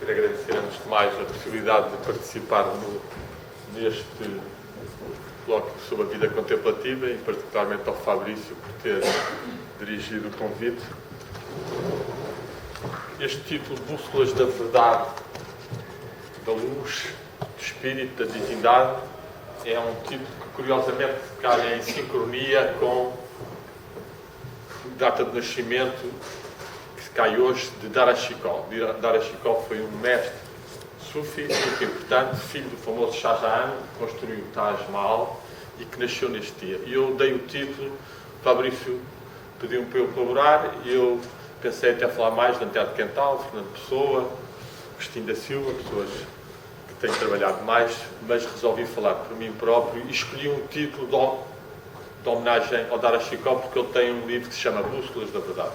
queria agradecer, antes de mais, a possibilidade de participar neste bloco sobre a vida contemplativa e, particularmente, ao Fabrício por ter dirigido o convite. Este título, Bússolas da Verdade, da Luz, do Espírito, da Divindade, é um título que, curiosamente, calha em sincronia com a data de nascimento que cai hoje de Dara Shikoh. Dara Shikoh foi um mestre sufi muito importante, filho do famoso Shah Jahan, que construiu o Taj Mahal e que nasceu neste dia. E eu dei o título, o Fabrício pediu-me para eu colaborar e eu pensei até falar mais de Anteado Quental, Fernando Pessoa, Agostinho da Silva, pessoas que têm trabalhado mais, mas resolvi falar por mim próprio e escolhi um título de homenagem ao Dara Shikoh, porque ele tem um livro que se chama Bússolas da Verdade.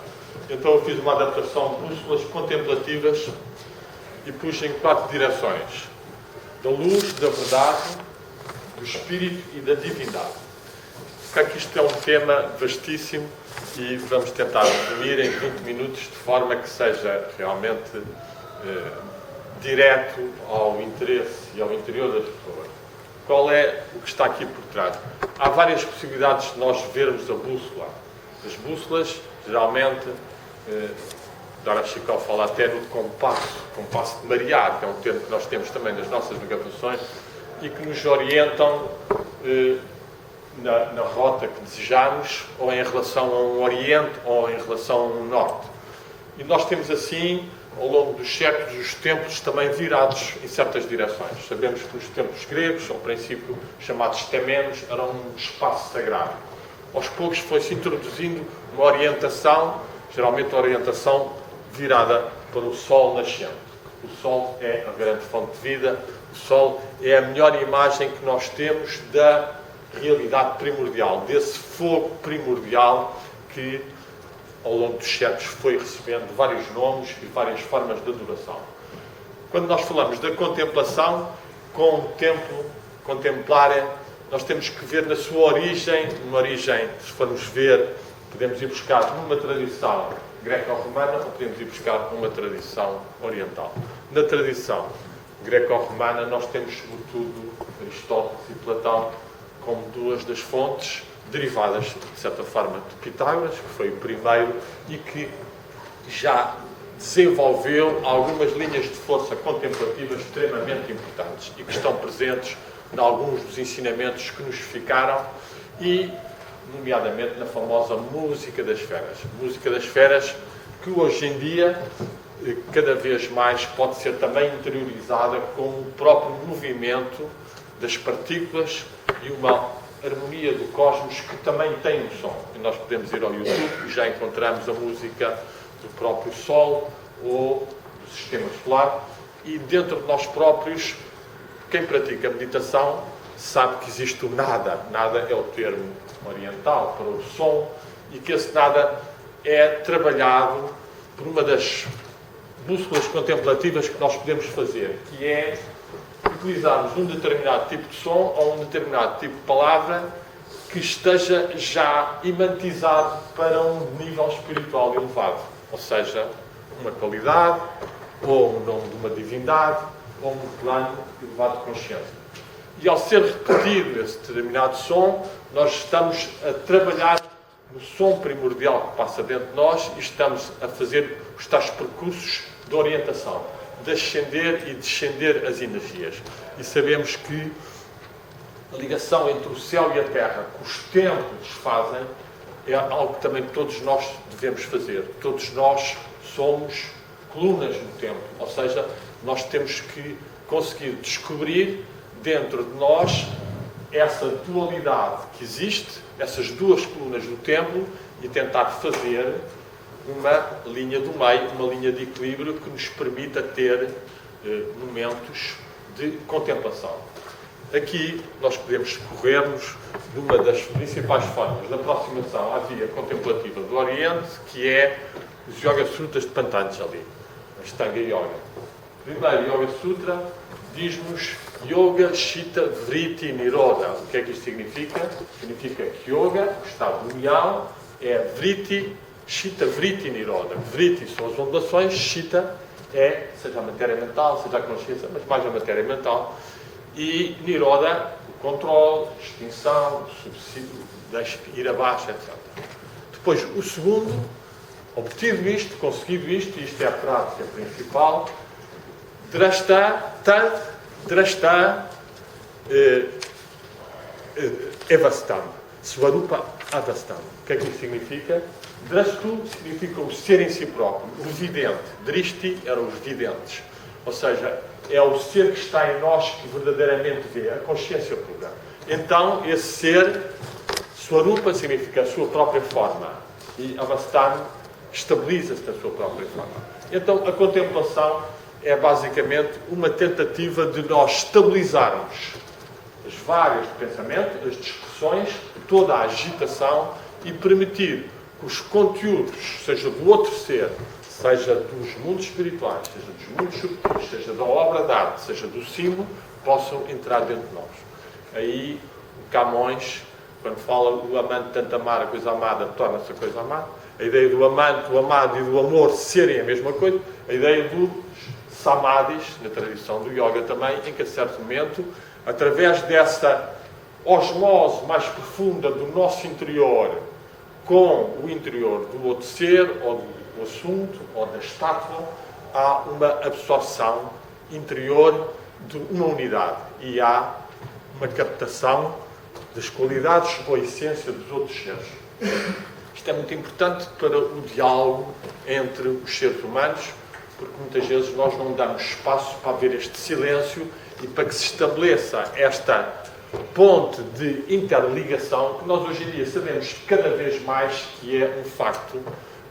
Então eu fiz uma adaptação de bússolas contemplativas e pus em 4 direções: da luz, da verdade, do espírito e da divindade. Porque isto é um tema vastíssimo e vamos tentar resumir em 20 minutos de forma que seja realmente direto ao interesse e ao interior das pessoas. Qual é o que está aqui por trás? Há várias possibilidades de nós vermos a bússola. As bússolas, geralmente, Dara Shikoh fala até no compasso de marear, que é um termo que nós temos também nas nossas navegações e que nos orientam na rota que desejamos, ou em relação a um oriente ou em relação a um norte. E nós temos assim, ao longo dos séculos, os templos também virados em certas direções. Sabemos que os templos gregos, ao princípio chamados temenos, eram um espaço sagrado. Aos poucos foi-se introduzindo uma orientação, geralmente a orientação virada para o sol nascente. O sol é a grande fonte de vida, o sol é a melhor imagem que nós temos da realidade primordial, desse fogo primordial que ao longo dos séculos foi recebendo vários nomes e várias formas de adoração. Quando nós falamos da contemplação, com o templo, contemplar, nós temos que ver na sua origem, se formos ver, podemos ir buscar numa tradição greco-romana ou podemos ir buscar numa tradição oriental. Na tradição greco-romana nós temos, sobretudo, Aristóteles e Platão como duas das fontes derivadas, de certa forma, de Pitágoras, que foi o primeiro e que já desenvolveu algumas linhas de força contemplativas extremamente importantes e que estão presentes em alguns dos ensinamentos que nos ficaram e, nomeadamente, na famosa música das esferas. Música das esferas que hoje em dia, cada vez mais, pode ser também interiorizada com o próprio movimento das partículas e uma harmonia do cosmos que também tem um som. E nós podemos ir ao YouTube e já encontramos a música do próprio Sol ou do Sistema Solar. E dentro de nós próprios, quem pratica meditação sabe que existe o nada. Nada é o termo oriental para o som e que esse nada é trabalhado por uma das bússolas contemplativas que nós podemos fazer, que é utilizarmos um determinado tipo de som ou um determinado tipo de palavra que esteja já imantizado para um nível espiritual elevado, ou seja, uma qualidade, ou o nome de uma divindade, ou um plano elevado de consciência. E ao ser repetido esse determinado som, nós estamos a trabalhar no som primordial que passa dentro de nós e estamos a fazer os tais percursos de orientação, de ascender e descender as energias. E sabemos que a ligação entre o céu e a terra, que os templos fazem, é algo que também todos nós devemos fazer. Todos nós somos colunas no templo, ou seja, nós temos que conseguir descobrir dentro de nós essa dualidade que existe, essas duas colunas do templo e tentar fazer uma linha do meio, uma linha de equilíbrio que nos permita ter momentos de contemplação. Aqui nós podemos correr-nos numa das principais formas de aproximação à via contemplativa do Oriente, que é os Yoga Sutras de Patanjali, a Ashtanga Yoga. O primeiro Yoga Sutra diz-nos Yoga Chitta Vritti Nirodha. O que é que isto significa? Significa que Yoga, o estado de união, é Vritti, Chitta Vritti Nirodha. Vritti são as ondulações, Chitta seja a matéria mental, seja a consciência, mas mais a matéria mental. E Niroda, o controle, extinção, subsídio, ir abaixo, etc. Depois, o segundo, obtido isto, conseguido isto, e isto é a prática principal, Drashta, Evastam, Svarupa Avastam. O que é que isso significa? Drashtu significa o ser em si próprio, o vidente. Drishti eram os videntes. Ou seja, é o ser que está em nós que verdadeiramente vê, a consciência pura. Então, esse ser, Svarupa significa a sua própria forma. E Avastam estabiliza-se na sua própria forma. Então, a contemplação é basicamente uma tentativa de nós estabilizarmos as vagas de pensamento, as discussões, toda a agitação e permitir que os conteúdos, seja do outro ser, seja dos mundos espirituais, seja dos mundos subtis, seja da obra de arte, seja do símbolo, possam entrar dentro de nós. Aí, o Camões, quando fala o amante tanto amar, a coisa amada torna-se a coisa amada, a ideia do amante, do amado e do amor serem a mesma coisa, a ideia dos samadhis, na tradição do yoga também, em que a certo momento, através dessa osmose mais profunda do nosso interior com o interior do outro ser, ou do assunto, ou da estátua, há uma absorção interior de uma unidade e há uma captação das qualidades ou essência dos outros seres. Isto é muito importante para o diálogo entre os seres humanos, porque muitas vezes nós não damos espaço para haver este silêncio e para que se estabeleça esta ponte de interligação que nós hoje em dia sabemos cada vez mais que é um facto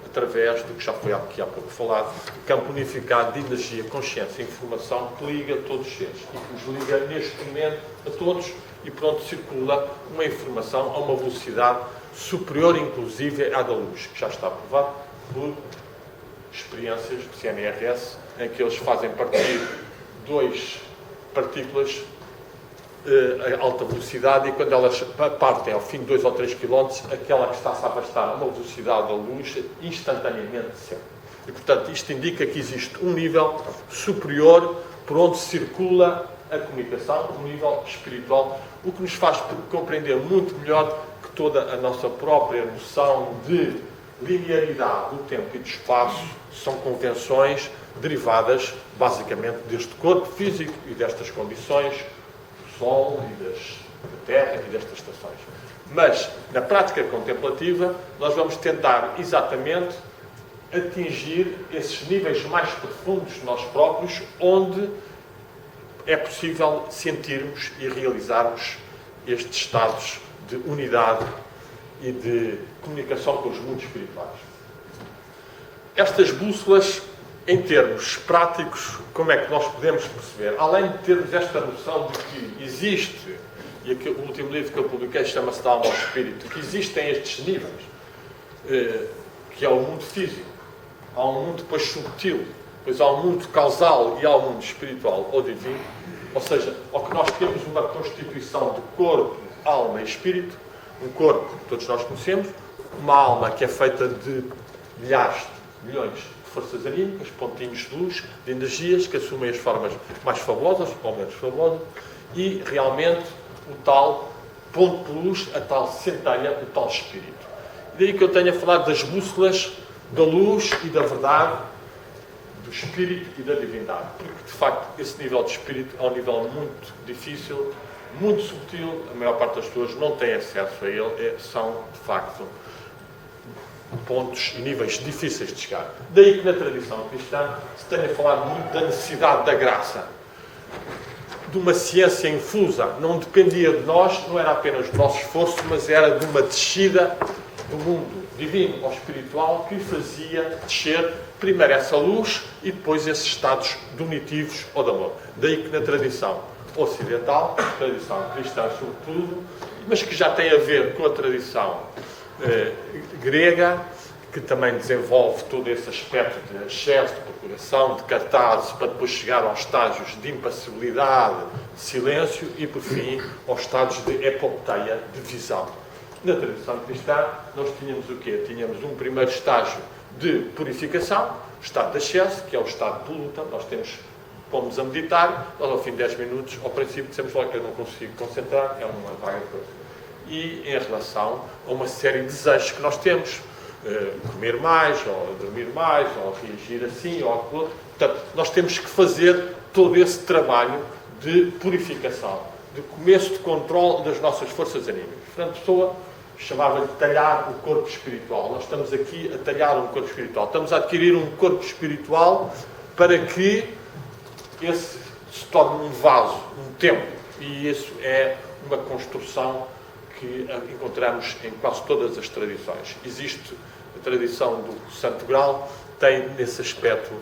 através do que já foi aqui há pouco falado, o campo unificado de energia, consciência e informação que liga todos os seres e que nos liga neste momento a todos e pronto circula uma informação a uma velocidade superior inclusive à da luz, que já está provado por experiências de CNRS em que eles fazem partir duas partículas a alta velocidade e quando elas partem ao fim de 2 ou 3 km, aquela que está-se a afastar a uma velocidade da luz instantaneamente sempre. E, portanto, isto indica que existe um nível superior por onde circula a comunicação, um nível espiritual, o que nos faz compreender muito melhor que toda a nossa própria noção de linearidade do tempo e do espaço são convenções derivadas, basicamente, deste corpo físico e destas condições Sol e da Terra e destas estações. Mas, na prática contemplativa, nós vamos tentar exatamente atingir esses níveis mais profundos de nós próprios, onde é possível sentirmos e realizarmos estes estados de unidade e de comunicação com os mundos espirituais. Estas bússolas, em termos práticos, como é que nós podemos perceber? Além de termos esta noção de que existe, e aqui, o último livro que eu publiquei chama-se da alma ao espírito, que existem estes níveis, que é o mundo físico, há um mundo depois subtil, depois há um mundo causal e há um mundo espiritual ou divino, ou seja, ao que nós temos uma constituição de corpo, alma e espírito, um corpo que todos nós conhecemos, uma alma que é feita de milhares, milhões de forças anímicas, pontinhos de luz, de energias que assumem as formas mais fabulosas ou menos fabulosas e realmente o tal ponto de luz, a tal centelha, o tal espírito. E daí que eu tenho a falar das bússolas da luz e da verdade, do espírito e da divindade, porque de facto esse nível de espírito é um nível muito difícil, muito subtil, a maior parte das pessoas não tem acesso a ele, são de facto pontos e níveis difíceis de chegar. Daí que na tradição cristã se tenha falado muito da necessidade da graça, de uma ciência infusa, não dependia de nós, não era apenas do nosso esforço, mas era de uma descida do mundo divino ou espiritual que fazia descer primeiro essa luz e depois esses estados donitivos ou de amor. Daí que na tradição ocidental, tradição cristã sobretudo, mas que já tem a ver com a tradição grega, que também desenvolve todo esse aspecto de excesso, de procuração, de cartazes, para depois chegar aos estágios de impassibilidade, de silêncio e, por fim, aos estágios de epopeia, de visão. Na tradição cristã, nós tínhamos o quê? Tínhamos um primeiro estágio de purificação, estado de excesso, que é o estado de luta. Nós pomos a meditar, nós ao fim de 10 minutos, ao princípio, dissemos logo que eu não consigo concentrar, é uma vaga coisa. E em relação a uma série de desejos que nós temos, comer mais, ou dormir mais, ou reagir assim, ou aquilo. Portanto, nós temos que fazer todo esse trabalho de purificação, de começo de controle das nossas forças anímicas. Fernando Pessoa chamava de talhar o corpo espiritual. Nós estamos aqui a talhar um corpo espiritual. Estamos a adquirir um corpo espiritual para que esse se torne um vaso, um templo. E isso é uma construção que encontramos em quase todas as tradições. Existe a tradição do Santo Graal, tem nesse aspecto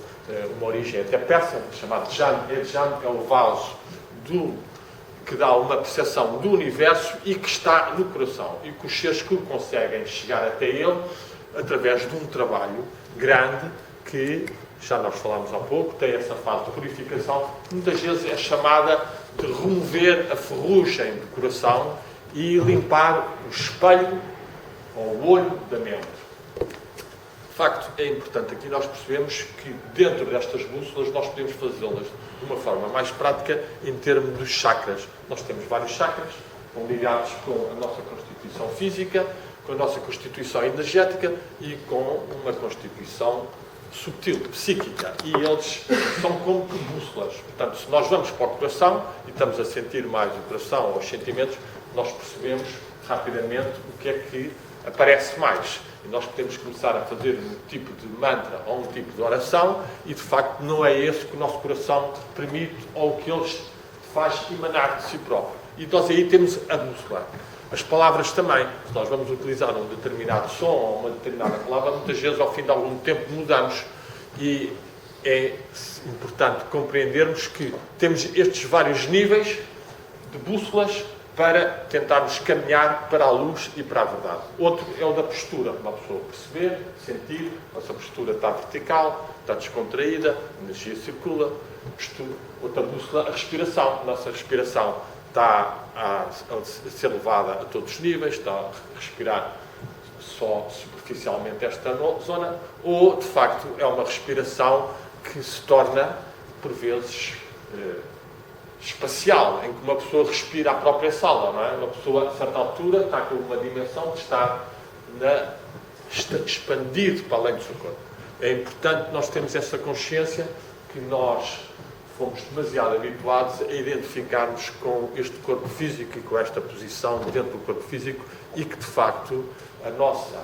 uma origem até persa, chamado Jan. Jan é o vaso que dá uma percepção do universo e que está no coração. E que os seres que conseguem chegar até ele através de um trabalho grande que, já nós falámos há pouco, tem essa fase de purificação, muitas vezes é chamada de remover a ferrugem do coração e limpar o espelho ou o olho da mente. De facto, é importante aqui nós percebemos que dentro destas bússolas nós podemos fazê-las de uma forma mais prática em termos dos chakras. Nós temos vários chakras, estão ligados com a nossa constituição física, com a nossa constituição energética e com uma constituição subtil, psíquica. E eles são como que bússolas. Portanto, se nós vamos para o coração e estamos a sentir mais o coração ou os sentimentos, nós percebemos rapidamente o que é que aparece mais. E nós podemos começar a fazer um tipo de mantra ou um tipo de oração e, de facto, não é esse que o nosso coração permite ou que ele faz emanar de si próprio. E nós aí temos a bússola. As palavras também. Se nós vamos utilizar um determinado som ou uma determinada palavra, muitas vezes, ao fim de algum tempo, mudamos. E é importante compreendermos que temos estes vários níveis de bússolas para tentarmos caminhar para a luz e para a verdade. Outro é o da postura. Uma pessoa perceber, sentir, nossa postura está vertical, está descontraída, a energia circula. Outra bússola, a respiração. Nossa respiração está a ser levada a todos os níveis, está a respirar só superficialmente esta zona, ou, de facto, é uma respiração que se torna, por vezes, espacial, em que uma pessoa respira a própria sala, não é? Uma pessoa, a certa altura, está com uma dimensão de estar expandido para além do seu corpo. É importante nós termos essa consciência que nós fomos demasiado habituados a identificarmos com este corpo físico e com esta posição dentro do corpo físico e que, de facto, a nossa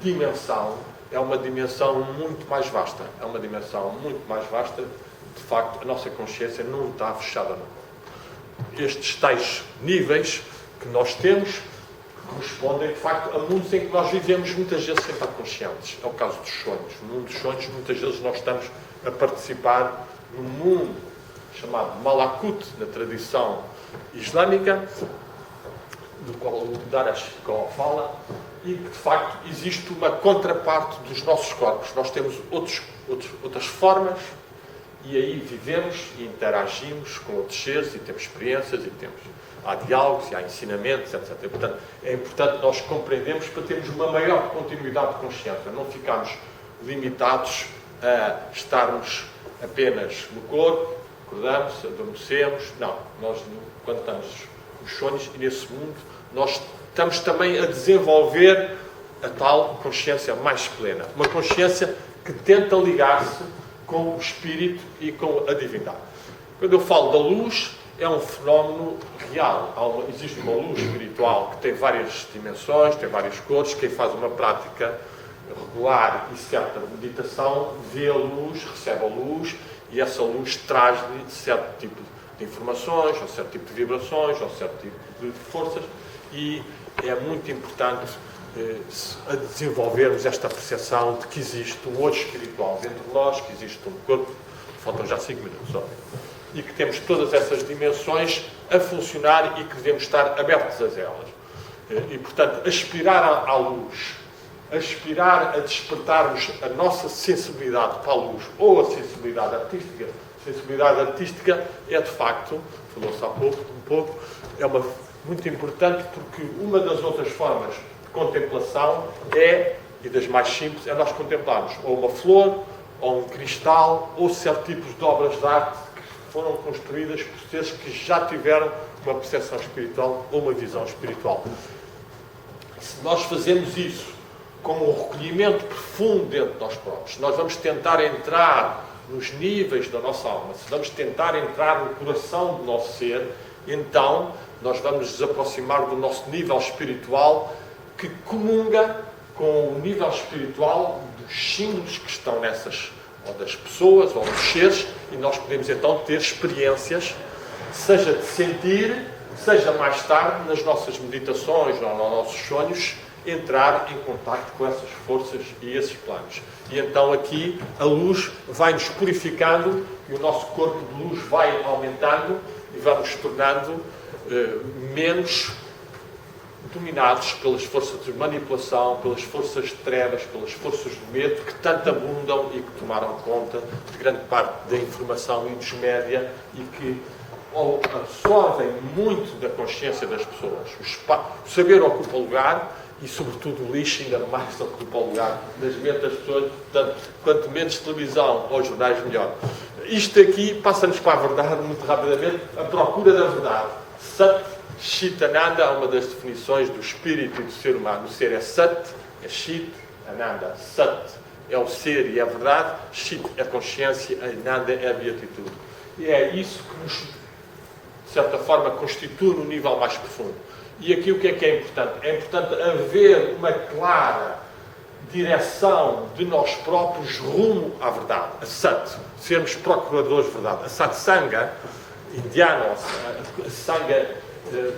dimensão é uma dimensão muito mais vasta. É uma dimensão muito mais vasta. De facto, a nossa consciência não está fechada no corpo. Estes tais níveis que nós temos correspondem, de facto, a mundos em que nós vivemos muitas vezes sem estar conscientes. É o caso dos sonhos. No mundo dos sonhos, muitas vezes nós estamos a participar num mundo chamado Malakut, na tradição islâmica, do qual o Darash fala, e que, de facto, existe uma contraparte dos nossos corpos. Nós temos outras formas, e aí vivemos e interagimos com outros seres, e temos experiências, e há diálogos, e há ensinamentos, etc. E, portanto, é importante nós compreendermos para termos uma maior continuidade de consciência, não ficarmos limitados a estarmos apenas no corpo, acordamos, adormecemos. Não, nós, quando estamos nos sonhos e nesse mundo, nós estamos também a desenvolver a tal consciência mais plena. Uma consciência que tenta ligar-se com o espírito e com a divindade. Quando eu falo da luz, é um fenómeno real. Existe uma luz espiritual que tem várias dimensões, tem várias cores. Quem faz uma prática regular e certa meditação vê a luz, recebe a luz, e essa luz traz-lhe certo tipo de informações, ou certo tipo de vibrações, ou certo tipo de forças, e é muito importante a desenvolvermos esta percepção de que existe um outro espiritual dentro de nós, que existe um corpo, faltam já 5 minutos, ó, e que temos todas essas dimensões a funcionar e que devemos estar abertos a elas. E, portanto, aspirar à luz, aspirar a despertarmos a nossa sensibilidade para a luz ou a sensibilidade artística. A sensibilidade artística é, de facto, falou-se há pouco, muito importante, porque uma das outras formas de contemplação é e das mais simples, é nós contemplarmos ou uma flor, ou um cristal, ou certos tipos de obras de arte que foram construídas por seres que já tiveram uma percepção espiritual ou uma visão espiritual. Se nós fazemos isso com um recolhimento profundo dentro de nós próprios, nós vamos tentar entrar nos níveis da nossa alma, se vamos tentar entrar no coração do nosso ser, então nós vamos nos aproximar do nosso nível espiritual que comunga com o nível espiritual dos símbolos que estão nessas, ou das pessoas, ou dos seres, e nós podemos então ter experiências, seja de sentir, seja mais tarde nas nossas meditações ou nos nossos sonhos, entrar em contacto com essas forças e esses planos. E então aqui a luz vai-nos purificando e o nosso corpo de luz vai aumentando e vamos tornando menos dominados pelas forças de manipulação, pelas forças de trevas, pelas forças do medo que tanto abundam e que tomaram conta de grande parte da informação e dos média e que absorvem muito da consciência das pessoas. O saber ocupa lugar e, sobretudo, o lixo ainda mais ocupa lugar nas mentes das pessoas. Portanto, quanto menos televisão ou jornais, melhor. Isto aqui passa-nos para a verdade, muito rapidamente, a procura da verdade. Sat Chit Ananda é uma das definições do espírito e do ser humano. O ser é Sat, é Chit, Ananda. Sat é o ser e é a verdade, Chit é a consciência, Ananda é a beatitude. E é isso que nos, de certa forma, constitui no nível mais profundo. E aqui o que é importante? É importante haver uma clara direção de nós próprios rumo à verdade. A Sat, sermos procuradores de verdade. A Satsanga indiana, a Sangha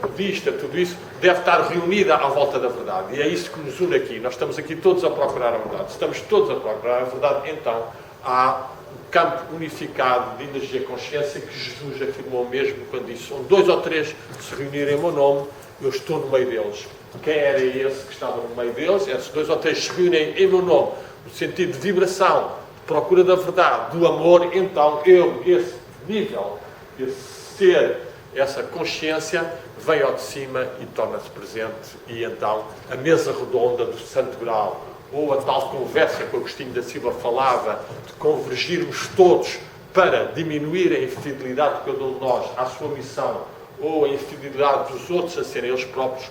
budista, tudo isso, deve estar reunida à volta da verdade. E é isso que nos une aqui. Nós estamos aqui todos a procurar a verdade. Se estamos todos a procurar a verdade, então há um campo unificado de energia e consciência que Jesus afirmou mesmo quando disse: onde 2 ou 3 se reunirem em meu nome, eu estou no meio deles. Quem era esse que estava no meio deles? Esses 2 ou 3 se reúnem em meu nome, no sentido de vibração, de procura da verdade, do amor, então eu, esse nível, esse ser, essa consciência vem ao de cima e torna-se presente, e então a mesa redonda do Santo Grau, ou a tal conversa que o Agostinho da Silva falava, de convergirmos todos para diminuir a infidelidade de cada um de nós à sua missão, ou a infidelidade dos outros a serem eles próprios,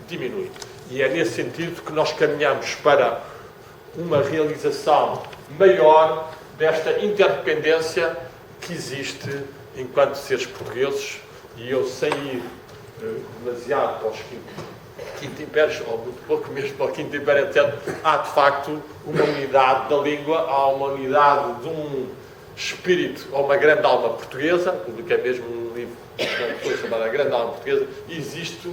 diminui. E é nesse sentido que nós caminhamos para uma realização maior desta interdependência que existe enquanto seres portugueses. E eu, sem ir demasiado para os quinto impérios, ou muito pouco mesmo para o quinto império, etc., há de facto uma unidade da língua, há uma unidade de um espírito, ou uma grande alma portuguesa, publiquei mesmo um livro chamado A Grande Alma Portuguesa, e existe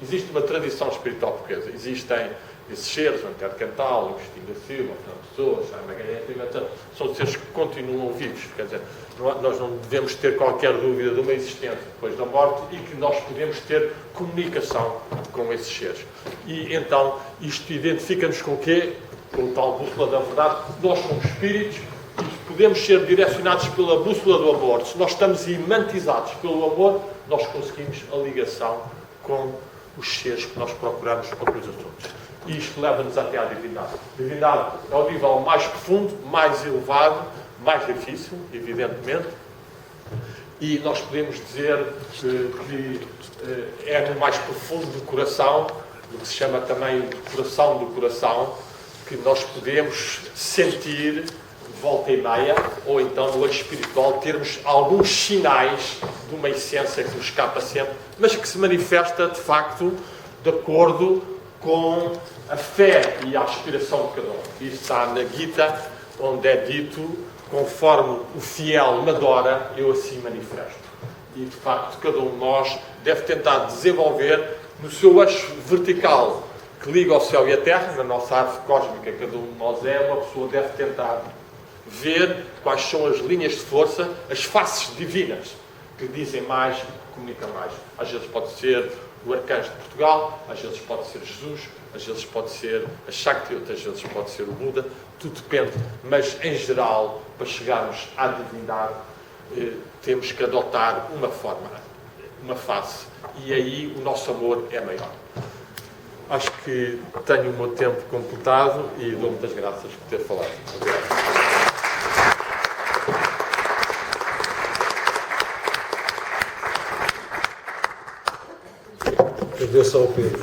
existe uma tradição espiritual portuguesa. Existem esses seres, o Antero Cantal, o Agostinho da Silva, o Fernando Pessoa, Jaime Magalhães, etc., são seres que continuam vivos. Quer dizer, nós não devemos ter qualquer dúvida de uma existência depois da morte e que nós podemos ter comunicação com esses seres. E então, isto identifica-nos com o quê? Com o tal bússola da verdade. Nós somos espíritos e podemos ser direcionados pela bússola do amor. Se nós estamos imantizados pelo amor, nós conseguimos a ligação com os seres que nós procuramos para os assuntos. E isto leva-nos até à divindade. A divindade é o nível mais profundo, mais elevado, mais difícil, evidentemente. E nós podemos dizer que é no mais profundo do coração, o que se chama também de coração do coração, que nós podemos sentir volta e meia, ou então no eixo espiritual, termos alguns sinais de uma essência que nos escapa sempre, mas que se manifesta, de facto, de acordo com a fé e a aspiração de cada um. Isso está na Gita, onde é dito: conforme o fiel me adora, eu assim manifesto. E, de facto, cada um de nós deve tentar desenvolver no seu eixo vertical, que liga ao céu e à terra, na nossa árvore cósmica, cada um de nós uma pessoa deve tentar ver quais são as linhas de força, as faces divinas, que dizem mais e que comunicam mais. Às vezes pode ser o Arcanjo de Portugal, às vezes pode ser Jesus, às vezes pode ser a Shakti, outras vezes pode ser o Buda, tudo depende, mas em geral, para chegarmos à divindade, temos que adotar uma forma, uma face, e aí o nosso amor é maior. Acho que tenho o meu tempo completado e dou muitas graças por ter falado. Obrigado. Agradeço ao Pedro.